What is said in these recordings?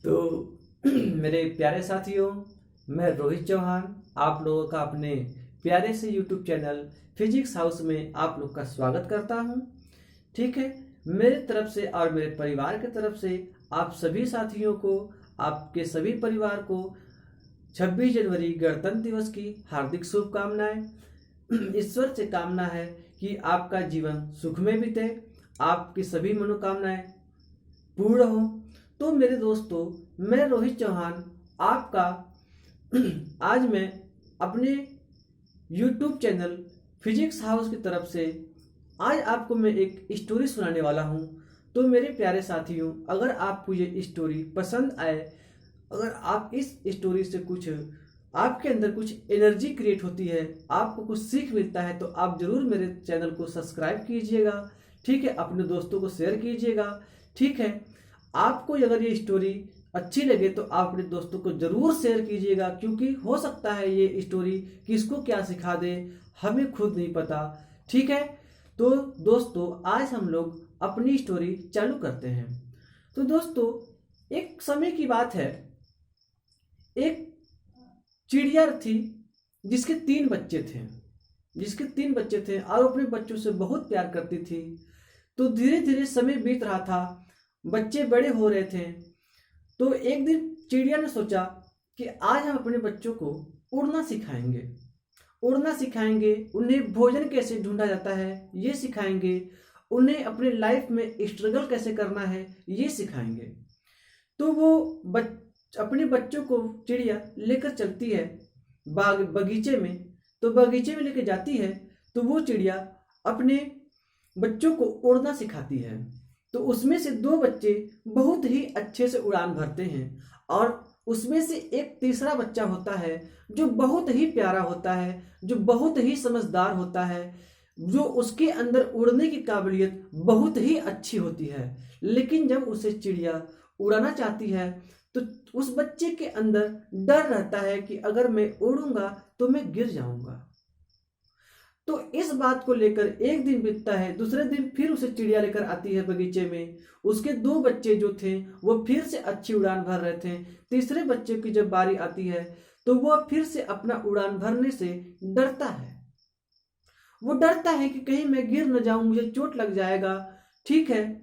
तो मेरे प्यारे साथियों, मैं रोहित चौहान आप लोगों का अपने प्यारे से यूट्यूब चैनल फिजिक्स हाउस में आप लोग का स्वागत करता हूं। ठीक है, मेरे तरफ से और मेरे परिवार की तरफ से आप सभी साथियों को, आपके सभी परिवार को 26 जनवरी गणतंत्र दिवस की हार्दिक शुभकामनाएं। ईश्वर से कामना है कि आपका जीवन सुख में बीते, आपकी सभी मनोकामनाएं पूर्ण हो। तो मेरे दोस्तों, मैं रोहित चौहान आपका आज मैं अपने YouTube चैनल फिजिक्स हाउस की तरफ से आज आपको मैं एक स्टोरी सुनाने वाला हूं। तो मेरे प्यारे साथियों, अगर आपको ये स्टोरी पसंद आए, अगर आप इस स्टोरी से कुछ आपके अंदर कुछ एनर्जी क्रिएट होती है, आपको कुछ सीख मिलता है, तो आप जरूर मेरे चैनल को सब्सक्राइब कीजिएगा। ठीक है, अपने दोस्तों को शेयर कीजिएगा। ठीक है, आपको अगर ये स्टोरी अच्छी लगे तो आप अपने दोस्तों को जरूर शेयर कीजिएगा, क्योंकि हो सकता है ये स्टोरी किसको क्या सिखा दे, हमें खुद नहीं पता। ठीक है, तो दोस्तों आज हम लोग अपनी स्टोरी चालू करते हैं। तो दोस्तों, एक समय की बात है, एक चिड़िया थी जिसके 3 बच्चे थे और अपने बच्चों से बहुत प्यार करती थी। तो धीरे धीरे समय बीत रहा था, बच्चे बड़े हो रहे थे। तो एक दिन चिड़िया ने सोचा कि आज हम अपने बच्चों को उड़ना सिखाएंगे। उन्हें भोजन कैसे ढूंढा जाता है ये सिखाएंगे, उन्हें अपने लाइफ में स्ट्रगल कैसे करना है ये सिखाएंगे। तो वो अपने बच्चों को चिड़िया लेकर चलती है बगीचे में। तो बगीचे में लेकर जाती है तो वो चिड़िया अपने बच्चों को उड़ना सिखाती है। तो उसमें से 2 बच्चे बहुत ही अच्छे से उड़ान भरते हैं और उसमें से एक तीसरा बच्चा होता है जो बहुत ही प्यारा होता है, जो बहुत ही समझदार होता है, जो उसके अंदर उड़ने की काबिलियत बहुत ही अच्छी होती है। लेकिन जब उसे चिड़िया उड़ाना चाहती है तो उस बच्चे के अंदर डर रहता है कि अगर मैं उड़ूंगा तो मैं गिर जाऊंगा। तो इस बात को लेकर एक दिन बीतता है, दूसरे दिन फिर उसे चिड़िया लेकर आती है बगीचे में। उसके 2 बच्चे जो थे वो फिर से अच्छी उड़ान भर रहे थे। तीसरे बच्चे की जब बारी आती है तो वह फिर से अपना उड़ान भरने से डरता है। वो डरता है कि कहीं मैं गिर न जाऊं, मुझे चोट लग जाएगा। ठीक है,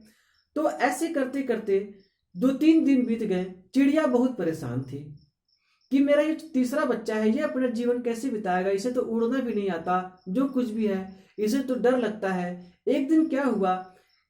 तो ऐसे करते करते 2-3 दिन बीत गए। चिड़िया बहुत परेशान थी कि मेरा ये तीसरा बच्चा है, ये अपना जीवन कैसे बिताएगा, इसे तो उड़ना भी नहीं आता, जो कुछ भी है इसे तो डर लगता है। एक दिन क्या हुआ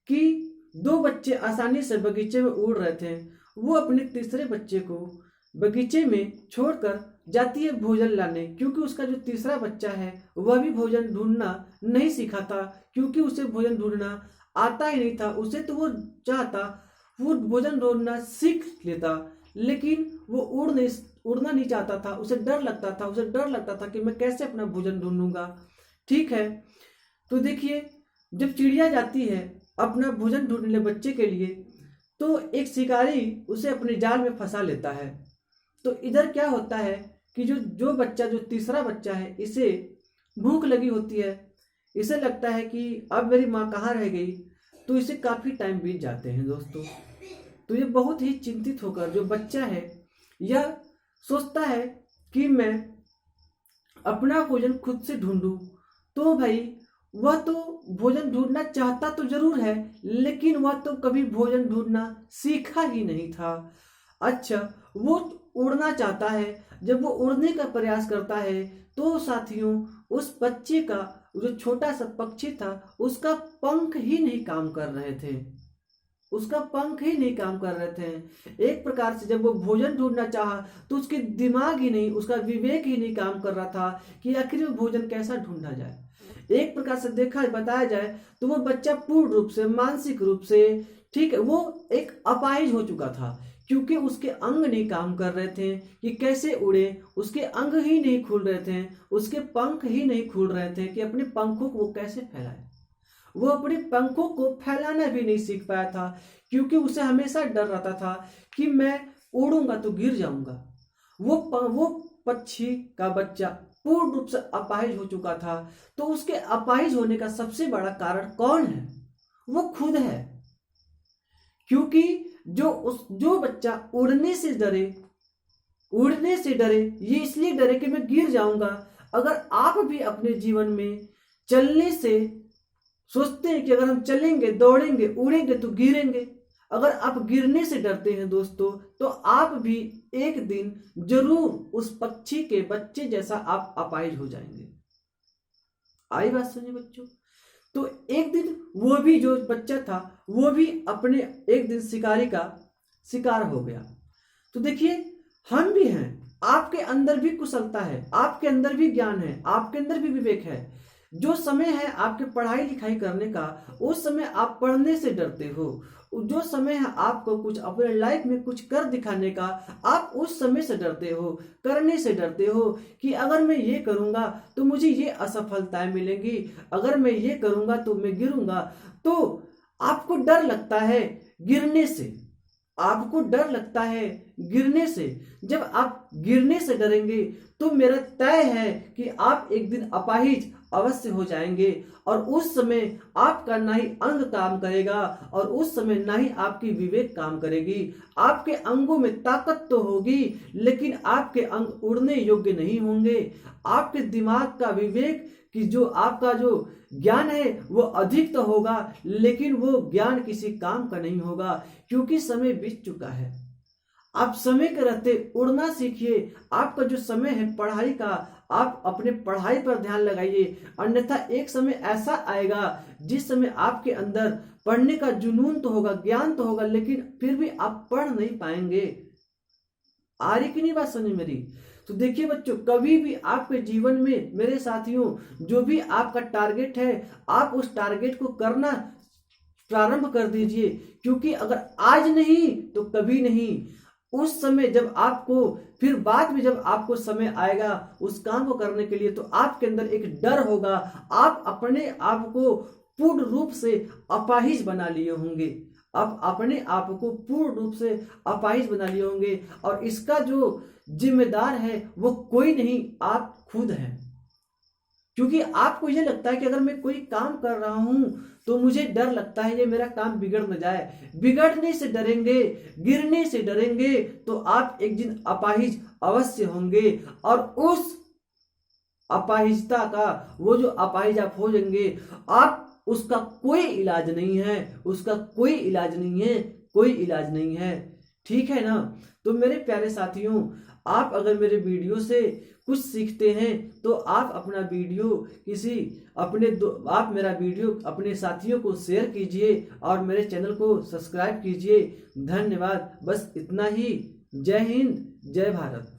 कि 2 बच्चे आसानी से बगीचे में उड़ रहे थे। वो अपने तीसरे बच्चे को बगीचे में छोड़कर जाती है भोजन लाने, क्योंकि उसका जो तीसरा बच्चा है वह भी भोजन ढूंढना नहीं सीखा था, क्योंकि उसे भोजन ढूंढना आता ही नहीं था। उसे तो वो चाहता वो भोजन ढूंढना सीख लेता, लेकिन वो उड़ना नहीं चाहता था। उसे डर लगता था कि मैं कैसे अपना भोजन ढूंढूंगा। ठीक है, तो देखिए, जब चिड़िया जाती है अपना भोजन ढूंढने बच्चे के लिए, तो एक शिकारी उसे अपने जाल में फंसा लेता है। तो इधर क्या होता है कि जो तीसरा बच्चा है, इसे भूख लगी होती है। इसे लगता है कि अब मेरी माँ कहाँ रह गई। तो इसे काफी टाइम बीत जाते हैं दोस्तों। तो ये बहुत ही चिंतित होकर जो बच्चा है यह सोचता है कि मैं अपना भोजन खुद से ढूंढूं। तो भाई, वह तो भोजन ढूंढना चाहता तो जरूर है, लेकिन वह तो कभी भोजन ढूंढना सीखा ही नहीं था। अच्छा, वो उड़ना चाहता है। जब वो उड़ने का प्रयास करता है तो साथियों, उस बच्चे का जो छोटा सा पक्षी था उसका पंख ही नहीं काम कर रहे थे। एक प्रकार से जब वो भोजन ढूंढना चाहा तो उसके दिमाग ही नहीं, उसका विवेक ही नहीं काम कर रहा था कि आखिर वो भोजन कैसा ढूंढा जाए। एक प्रकार से बताया जाए तो वो बच्चा पूर्ण रूप से, मानसिक रूप से, ठीक है, वो एक अपाहिज हो चुका था, क्योंकि उसके अंग नहीं काम कर रहे थे कि कैसे उड़े। उसके अंग ही नहीं खुल रहे थे, उसके पंख ही नहीं खुल रहे थे कि अपने पंखों को वो कैसे फैलाए। वो अपने पंखों को फैलाना भी नहीं सीख पाया था, क्योंकि उसे हमेशा डर रहता था कि मैं उड़ूंगा तो गिर जाऊंगा। वो पक्षी का बच्चा पूर्ण रूप से अपाहिज हो चुका था। तो उसके अपाहिज होने का सबसे बड़ा कारण कौन है? वो खुद है, क्योंकि जो बच्चा उड़ने से डरे ये इसलिए डरे कि मैं गिर जाऊंगा। अगर आप भी अपने जीवन में चलने से सोचते हैं कि अगर हम चलेंगे, दौड़ेंगे, उड़ेंगे तो गिरेंगे, अगर आप गिरने से डरते हैं दोस्तों, तो आप भी एक दिन जरूर उस पक्षी के बच्चे जैसा आप अपाहिज हो जाएंगे। आई बात समझे बच्चों? तो एक दिन वो भी जो बच्चा था वो भी अपने एक दिन शिकारी का शिकार हो गया। तो देखिए, हम भी हैं, आपके अंदर भी कुशलता है, आपके अंदर भी ज्ञान है, आपके अंदर भी विवेक है। जो समय है आपके पढ़ाई लिखाई करने का, उस समय आप पढ़ने से डरते हो। जो समय है आपको कुछ अपने लाइफ में कुछ कर दिखाने का, आप उस समय से डरते हो, करने से डरते हो कि अगर मैं ये करूंगा तो मुझे ये असफलताएं मिलेंगी, अगर मैं ये करूंगा तो मैं गिरूंगा। तो आपको डर लगता है गिरने से, आपको डर लगता है गिरने से। जब आप गिरने से डरेंगे तो मेरा तय है कि आप एक दिन अपाहिज अवश्य हो जाएंगे, और उस समय आपका ना ही अंग काम करेगा और उस समय ना ही आपकी विवेक काम करेगी। आपके अंगों में ताकत तो होगी लेकिन आपके अंग उड़ने योग्य नहीं होंगे। आपके दिमाग का विवेक कि जो आपका जो ज्ञान है वो अधिक तो होगा लेकिन वो ज्ञान किसी काम का नहीं होगा, क्योंकि समय बीत चुका है। आप समय के रहते उड़ना सीखिए। आपका जो समय है पढ़ाई का, आप अपने पढ़ाई पर ध्यान लगाइए, अन्यथा एक समय ऐसा आएगा जिस समय आपके अंदर पढ़ने का जुनून तो होगा, ज्ञान तो होगा, लेकिन फिर भी आप पढ़ नहीं पाएंगे। आ रही कि नहीं बात समझ मेरी? तो देखिए बच्चों, कभी भी आपके जीवन में मेरे साथियों, जो भी आपका टारगेट है, आप उस टारगेट को करना प्रारंभ कर दीजिए, क्योंकि अगर आज नहीं तो कभी नहीं। उस समय जब आपको फिर बाद में जब आपको समय आएगा उस काम को करने के लिए, तो आपके अंदर एक डर होगा, आप अपने आप को पूर्ण रूप से अपाहिज बना लिए होंगे, आप अपने आप को पूर्ण रूप से अपाहिज बना लिए होंगे, और इसका जो जिम्मेदार है वो कोई नहीं, आप खुद हैं। क्योंकि आपको ये लगता है कि अगर मैं कोई काम कर रहा हूं तो मुझे डर लगता है ये मेरा काम बिगड़ न जाए। बिगड़ने से डरेंगे, गिरने से डरेंगे तो आप एक दिन अपाहिज अवश्य होंगे, और उस अपाहिजता का वो जो अपाहिज आप हो जाएंगे, आप उसका कोई इलाज नहीं है, उसका कोई इलाज नहीं है, कोई इलाज नहीं है। ठीक है ना? तो मेरे प्यारे साथियों, आप अगर मेरे वीडियो से कुछ सीखते हैं तो आप अपना वीडियो आप मेरा वीडियो अपने साथियों को शेयर कीजिए और मेरे चैनल को सब्सक्राइब कीजिए। धन्यवाद। बस इतना ही। जय हिंद, जय भारत।